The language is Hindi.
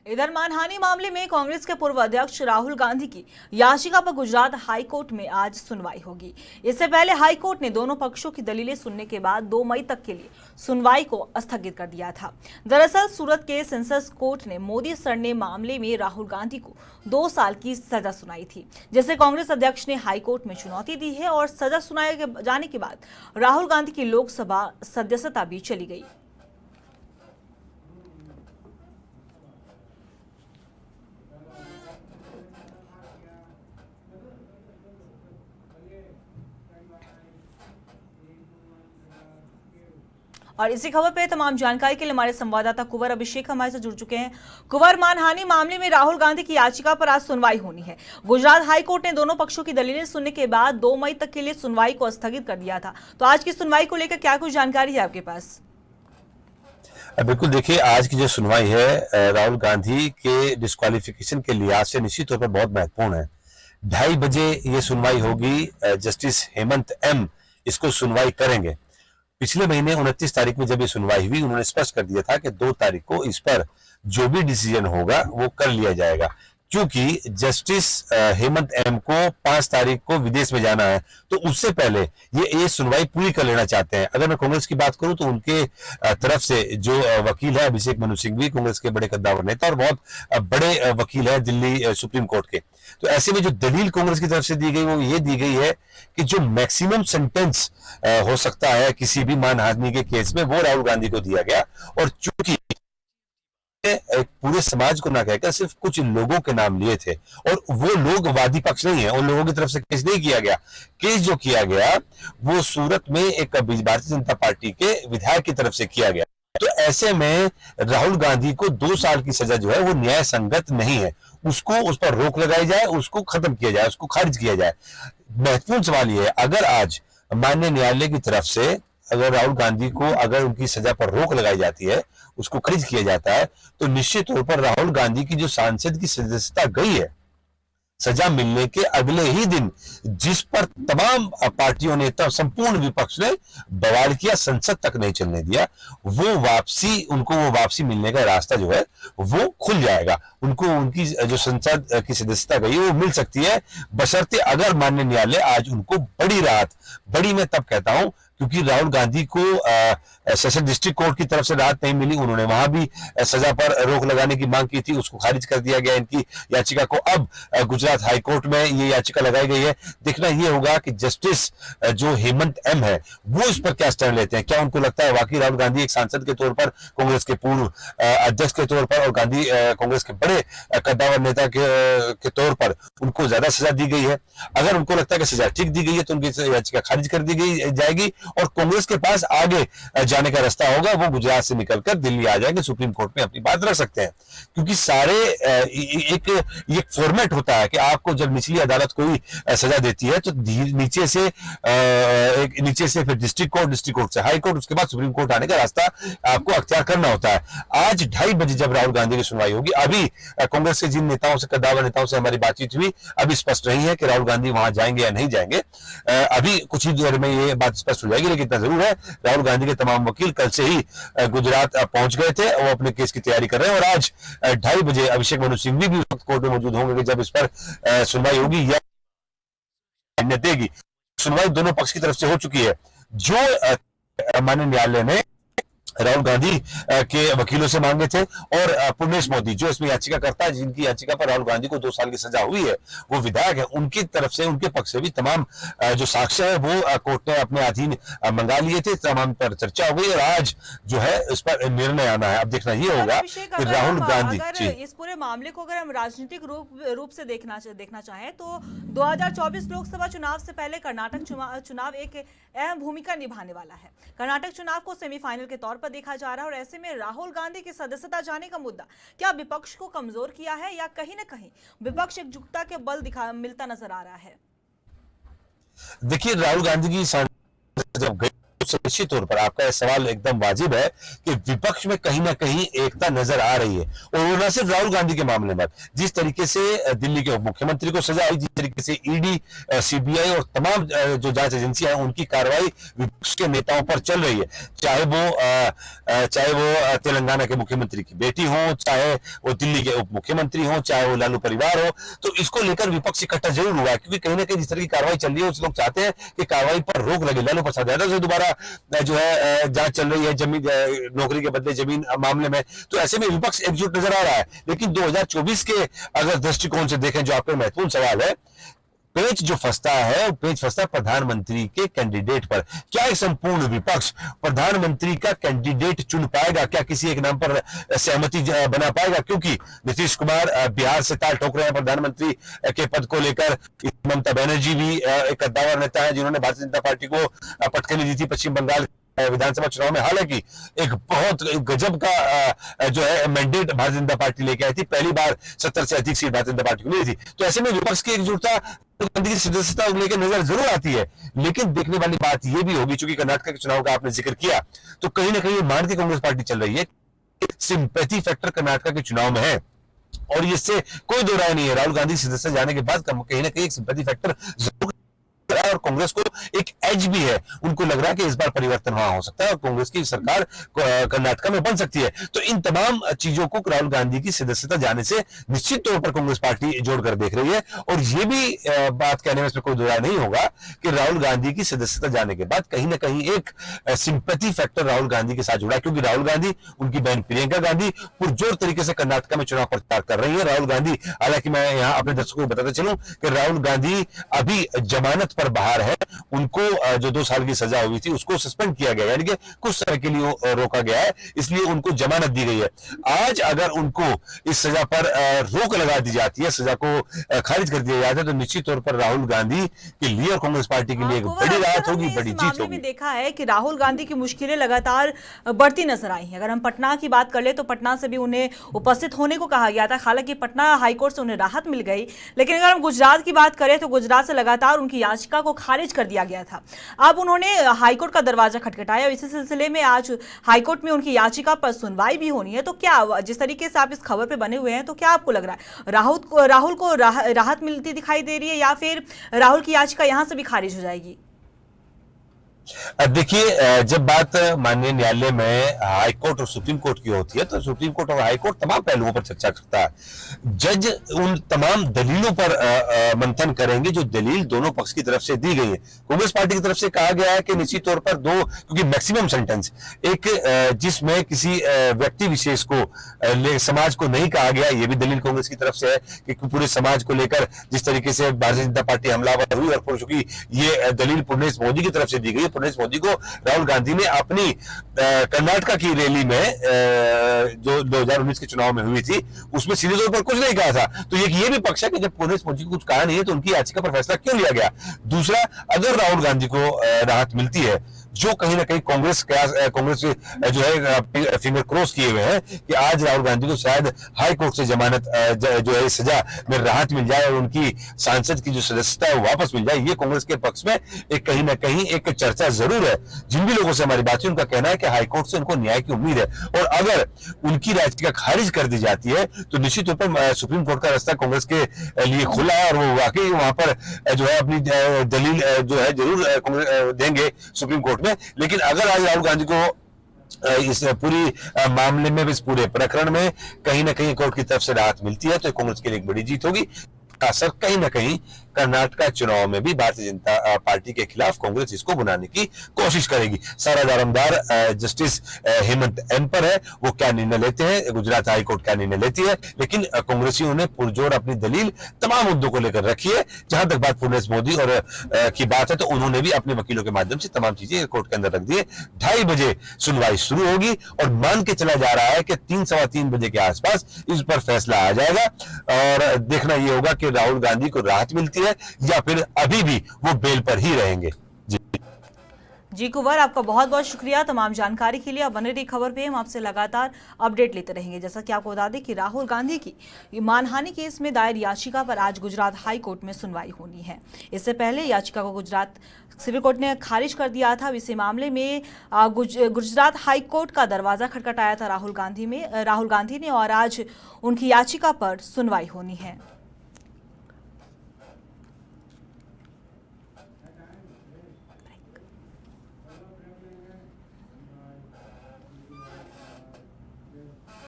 इधर मानहानि मामले में कांग्रेस के पूर्व अध्यक्ष राहुल गांधी की याचिका पर गुजरात हाई कोर्ट में आज सुनवाई होगी। इससे पहले हाई कोर्ट ने दोनों पक्षों की दलीलें सुनने के बाद 2 मई तक के लिए सुनवाई को स्थगित कर दिया था। दरअसल सूरत के सेशंस कोर्ट ने मोदी सरने मामले में राहुल गांधी को 2 साल की सजा सुनाई थी, जिसे कांग्रेस अध्यक्ष ने हाई कोर्ट में चुनौती दी है और सजा सुनाए जाने के बाद राहुल गांधी की लोकसभा सदस्यता भी चली गई। और इसी खबर पे तमाम जानकारी के लिए हमारे संवाददाता कुंवर अभिषेक हमारे साथ जुड़ चुके हैं। कुंवर, मानहानि मामले में राहुल गांधी की याचिका पर आज सुनवाई होनी है। गुजरात हाई कोर्ट ने दोनों पक्षों की दलीलें सुनने के बाद 2 मई तक के लिए सुनवाई को स्थगित कर दिया था। तो आज की सुनवाई को लेकर क्या कुछ जानकारी है आपके पास? बिल्कुल, देखिए, आज की जो सुनवाई है राहुल गांधी के डिस्क्वालिफिकेशन के लिहाज से निश्चित तौर पर बहुत महत्वपूर्ण है। 2:30 बजे ये सुनवाई होगी। जस्टिस हेमंत एम इसको सुनवाई करेंगे। पिछले महीने 29 तारीख में जब ये सुनवाई हुई, उन्होंने स्पष्ट कर दिया था कि 2 तारीख को इस पर जो भी डिसीजन होगा वो कर लिया जाएगा, क्योंकि जस्टिस हेमंत एम को 5 तारीख को विदेश में जाना है, तो उससे पहले ये सुनवाई पूरी कर लेना चाहते हैं। अगर मैं कांग्रेस की बात करूं तो उनके तरफ से जो वकील है अभिषेक मनु सिंघवी, कांग्रेस के बड़े कद्दावर नेता और बहुत बड़े वकील है दिल्ली सुप्रीम कोर्ट के, तो ऐसे में जो दलील कांग्रेस की तरफ से दी गई वो ये दी गई है कि जो मैक्सिमम सेंटेंस हो सकता है किसी भी मानहानि के केस में, वो राहुल गांधी को दिया गया। और चूंकि पूरे समाज को ना कहकर सिर्फ कुछ लोगों के नाम लिए थे, और वो लोग वादी पक्ष नहीं है, उन लोगों की तरफ से केस नहीं किया गया। केस जो किया गया वो सूरत में एक भारतीय जनता पार्टी के विधायक की तरफ से किया गया। तो ऐसे में राहुल गांधी को 2 साल की सजा जो है वो न्याय संगत नहीं है। उसको उस पर रोक लगाई जाए, उसको खत्म किया जाए, उसको खारिज किया जाए। महत्वपूर्ण सवाल यह है, अगर आज माननीय न्यायालय की तरफ से अगर राहुल गांधी को अगर उनकी सजा पर रोक लगाई जाती है, उसको खारिज किया जाता है, तो निश्चित तौर पर राहुल गांधी की जो सांसद की सदस्यता गई है, सजा मिलने के अगले ही दिन, जिस पर तमाम पार्टियों ने, संपूर्ण विपक्ष ने बवाल किया, संसद तक नहीं चलने दिया, उनको वो वापसी मिलने का रास्ता जो है वो खुल जाएगा। उनको उनकी जो संसद की सदस्यता गई वो मिल सकती है, बशर्ते अगर माननीय न्यायालय आज उनको बड़ी राहत, बड़ी मैं तब कहता हूं क्योंकि राहुल गांधी को सेशन डिस्ट्रिक्ट कोर्ट की तरफ से राहत नहीं मिली, उन्होंने वहां भी सजा पर रोक लगाने की मांग की थी, उसको खारिज कर दिया गया इनकी याचिका को। अब गुजरात हाई कोर्ट में ये याचिका लगाई गई है। देखना ये होगा कि जस्टिस जो हेमंत एम है वो इस पर क्या स्टैंड लेते हैं। क्या उनको लगता है वाकई राहुल गांधी एक सांसद के तौर पर, कांग्रेस के पूर्व अध्यक्ष के तौर पर और गांधी कांग्रेस के बड़े कद्दावर नेता के तौर पर उनको ज्यादा सजा दी गई है? अगर उनको लगता है कि सजा ठीक दी गई है तो उनकी याचिका खारिज कर दी गई जाएगी और कांग्रेस के पास आगे जाने का रास्ता होगा। वो गुजरात से निकलकर दिल्ली आ जाएंगे, सुप्रीम कोर्ट में अपनी बात रख सकते हैं, क्योंकि सारे एक फॉर्मेट होता है कि आपको जब निचली अदालत कोई सजा देती है तो नीचे से फिर डिस्ट्रिक्ट कोर्ट से हाई कोर्ट, उसके बाद सुप्रीम कोर्ट आने का रास्ता आपको अख्तियार करना होता है। आज 2:30 बजे जब राहुल गांधी की सुनवाई होगी, अभी कांग्रेस के जिन नेताओं से, कद्दावर नेताओं से हमारी बातचीत हुई, अभी स्पष्ट नहीं है कि राहुल गांधी वहां जाएंगे या नहीं जाएंगे। अभी कुछ ही देर में ये बात स्पष्ट हो जाएगी, लेकिन इतना जरूर है राहुल गांधी के तमाम वकील कल से ही गुजरात पहुंच गए थे, वो अपने केस की तैयारी कर रहे हैं और आज 2:30 बजे अभिषेक मनु सिंघवी भी उस वक्त कोर्ट में मौजूद होंगे जब इस पर सुनवाई होगी या देगी। सुनवाई दोनों पक्ष की तरफ से हो चुकी है। जो माननीय न्यायालय ने राहुल गांधी के वकीलों से मांगे थे और पुर्णेश मोदी जो इसमें याचिका करता है, जिनकी याचिका पर राहुल गांधी को 2 साल की सजा हुई है, वो विधायक है, उनकी तरफ से, उनके पक्ष से भी तमाम जो साक्ष्य है वो कोर्ट ने अपने अधीन मंगा लिए थे, तमाम पर चर्चा हो गई और आज जो है इस पर निर्णय आना है। अब देखना ये होगा कि राहुल गांधी, इस पूरे मामले को अगर हम राजनीतिक रूप से देखना चाहें तो 2024 लोकसभा चुनाव से पहले कर्नाटक चुनाव एक अहम भूमिका निभाने वाला है। कर्नाटक चुनाव को सेमीफाइनल के तौर पर देखा जा रहा है और ऐसे में राहुल गांधी की सदस्यता जाने का मुद्दा क्या विपक्ष को कमजोर किया है या कहीं न कहीं विपक्ष एकजुटता के बल मिलता नजर आ रहा है? देखिए, राहुल गांधी की जब गई उससे निश्चित तौर पर आपका यह सवाल एकदम वाजिब है कि विपक्ष में कहीं ना कहीं एकता नजर आ रही है। और वो न सिर्फ राहुल गांधी के मामले में, जिस तरीके से दिल्ली के उप मुख्यमंत्री को सजा आई, जिस तरीके से ईडी, सीबीआई और तमाम जो जांच एजेंसियां हैं उनकी कार्रवाई विपक्ष के नेताओं पर चल रही है, चाहे वो तेलंगाना के मुख्यमंत्री की बेटी हो, चाहे वो दिल्ली के उप मुख्यमंत्री हो, चाहे वो लालू परिवार हो, तो इसको लेकर विपक्ष इकट्ठा जरूर हुआ है। क्योंकि कहीं ना कहीं जिस तरह की कार्रवाई चल रही है उस लोग चाहते हैं कि कार्रवाई पर रोक लगे। लालू प्रसाद यादव से दोबारा जो है जांच चल रही है जमीन नौकरी के बदले जमीन मामले में, तो ऐसे में विपक्ष एकजुट नजर आ रहा है। लेकिन 2024 के अगर दृष्टिकोण से देखें, जो आपका महत्वपूर्ण सवाल है, पेच जो फंसता है, पेच फंसता है प्रधानमंत्री के कैंडिडेट पर। क्या एक संपूर्ण विपक्ष प्रधानमंत्री का कैंडिडेट चुन पाएगा? क्या किसी एक नाम पर सहमति बना पाएगा? क्योंकि नीतीश कुमार बिहार से ताल ठोक रहे हैं प्रधानमंत्री के पद को लेकर। ममता बनर्जी भी एक कद्दावर नेता है जिन्होंने भारतीय जनता पार्टी को पटखनी दी थी पश्चिम बंगाल विधानसभा चुनाव में। हालांकि एक बहुत गजब का जो है मैंडेट भारतीय जनता पार्टी लेके आई थी, पहली बार 70 से अधिक सीट भारतीय जनता पार्टी को मिली थी। तो ऐसे में विपक्ष की एकजुटता गांधी की सदस्यता लेकर नजर जरूर आती है। लेकिन देखने वाली बात यह भी होगी, चूंकि कर्नाटक के चुनाव का आपने जिक्र किया, तो कहीं ना कहीं मान के कांग्रेस पार्टी चल रही है, सिंपैथी फैक्टर कर्नाटक के चुनाव में है और इससे कोई दो राय नहीं है। राहुल गांधी सदस्य जाने के बाद कहीं ना कहीं एक सिंपैथी फैक्टर जरूर और कांग्रेस को एक एज भी है। उनको लग रहा है कि इस बार परिवर्तन वहां हो सकता है और कांग्रेस की सरकार कर्नाटक में बन सकती है। तो इन तमाम चीजों को राहुल गांधी की सदस्यता जाने से निश्चित तौर पर कांग्रेस पार्टी जोड़कर देख रही है। और ये भी बात कहने में इसमें कोई दुराय नहीं होगा कि राहुल गांधी की सदस्यता जाने के बाद कहीं ना कहीं एक सिंपैथी फैक्टर राहुल गांधी के साथ जुड़ा है। क्योंकि राहुल गांधी, उनकी बहन प्रियंका गांधी पुरजोर तरीके से कर्नाटक में चुनाव प्रचार कर रही है। राहुल गांधी, हालांकि मैं यहाँ अपने दर्शकों को बताते चलूं कि राहुल गांधी अभी जमानत पर बाहर है। उनको जो 2 साल की सजा हुई थी उसको सस्पेंड किया गया, यानी कि कुछ समय के लिए रोका गया है, इसलिए उनको जमानत दी गई है। आज अगर उनको इस सजा पर रोक लगा दी जाती है, सजा को खारिज कर दिया जाता है, तो निश्चित तौर पर राहुल गांधी के लिए और कांग्रेस पार्टी के लिए एक बड़ी राहत होगी, बड़ी जीत होगी। देखा है कि राहुल गांधी की मुश्किलें लगातार बढ़ती नजर आई हैं। अगर हम पटना की बात कर ले तो पटना से भी उन्हें उपस्थित होने को कहा गया था, हालांकि पटना हाईकोर्ट से उन्हें राहत मिल गई। लेकिन अगर हम गुजरात की बात करें तो गुजरात से लगातार उनकी याचिका को खारिज कर दिया गया था। अब उन्होंने हाईकोर्ट का दरवाजा खटखटाया और इसी सिलसिले में आज हाईकोर्ट में उनकी याचिका पर सुनवाई भी होनी है। तो क्या, जिस तरीके से आप इस खबर पे बने हुए हैं, तो क्या आपको लग रहा है राहुल को राहत मिलती दिखाई दे रही है या फिर राहुल की याचिका यहां से भी खारिज हो जाएगी? देखिए, जब बात माननीय न्यायालय में हाई कोर्ट और सुप्रीम कोर्ट की होती है तो सुप्रीम कोर्ट और हाई कोर्ट तमाम पहलुओं पर चर्चा करता है। जज उन तमाम दलीलों पर मंथन करेंगे जो दलील दोनों पक्ष की तरफ से दी गई है। कांग्रेस पार्टी की तरफ से कहा गया है कि निश्चित तौर पर क्योंकि मैक्सिमम सेंटेंस एक जिसमें किसी व्यक्ति विशेष को समाज को नहीं कहा गया, यह भी दलील कांग्रेस की तरफ से है कि पूरे समाज को लेकर जिस तरीके से भारतीय जनता पार्टी हमलावर हुई, और चूंकि ये दलील पुर्णेश मोदी की तरफ से दी गई है। पुर्णेश मोदी को राहुल गांधी ने अपनी कर्नाटक की रैली में जो 2019 के चुनाव में हुई थी उसमें सीधे तौर पर कुछ नहीं कहा था। तो ये भी पक्ष है कि जब पुर्णेश मोदी को कुछ कहा नहीं है तो उनकी याचिका पर फैसला क्यों लिया गया। दूसरा, अगर राहुल गांधी को राहत मिलती है, जो कहीं ना कहीं कांग्रेस जो है फिंगर क्रॉस किए हुए हैं कि आज राहुल गांधी को शायद हाई कोर्ट से जमानत जो है सजा में राहत मिल जाए और उनकी सांसद की जो सदस्यता है वो वापस मिल जाए, ये कांग्रेस के पक्ष में एक कहीं ना कहीं एक चर्चा जरूर है। जिन भी लोगों से हमारी बात हुई उनका कहना है कि हाई कोर्ट से उनको न्याय की उम्मीद है और अगर उनकी याचिका खारिज कर दी जाती है तो निश्चित तौर पर सुप्रीम कोर्ट का रास्ता कांग्रेस के लिए खुला है और वो वाकई वहां पर जो है अपनी दलील जो है जरूर देंगे सुप्रीम कोर्ट में। लेकिन अगर आज राहुल गांधी को इस पूरी मामले में, इस पूरे प्रकरण में कहीं ना कहीं कोर्ट की तरफ से राहत मिलती है तो कांग्रेस के लिए एक बड़ी जीत होगी। असर कहीं ना कहीं कर्नाटक चुनाव में भी भारतीय जनता पार्टी के खिलाफ कांग्रेस इसको बुलाने की कोशिश करेगी। सारा दारोमदार जस्टिस हेमंत एम पर है, वो क्या निर्णय लेते हैं, गुजरात हाई कोर्ट क्या निर्णय लेती है। लेकिन कांग्रेसियों ने पुरजोर अपनी दलील तमाम मुद्दों को लेकर रखी है। जहां तक बात पुर्णेश मोदी और की बात है तो उन्होंने भी अपने वकीलों के माध्यम से तमाम चीजें कोर्ट के अंदर रख दी है। 2:30 बजे सुनवाई शुरू होगी और मान के चला जा रहा है कि 3-3:15 बजे के आसपास इस पर फैसला आ जाएगा और देखना यह होगा कि राहुल गांधी को राहत मिलती है या फिर अभी भी वो बेल पर ही रहेंगे। जी जी कुंवर, आपका बहुत बहुत शुक्रिया तमाम जानकारी के लिए। अब बने रही खबर पे हम आपसे लगातार अपडेट लेते रहेंगे। जैसा कि आपको बता दें कि राहुल गांधी की मानहानि केस में दायर याचिका पर आज गुजरात हाई कोर्ट में सुनवाई होनी है। इससे पहले याचिका को गुजरात सिविल कोर्ट ने खारिज कर दिया था। इसी मामले में गुजरात हाई कोर्ट का दरवाजा खटखटाया था राहुल गांधी ने और आज उनकी याचिका पर सुनवाई होनी है।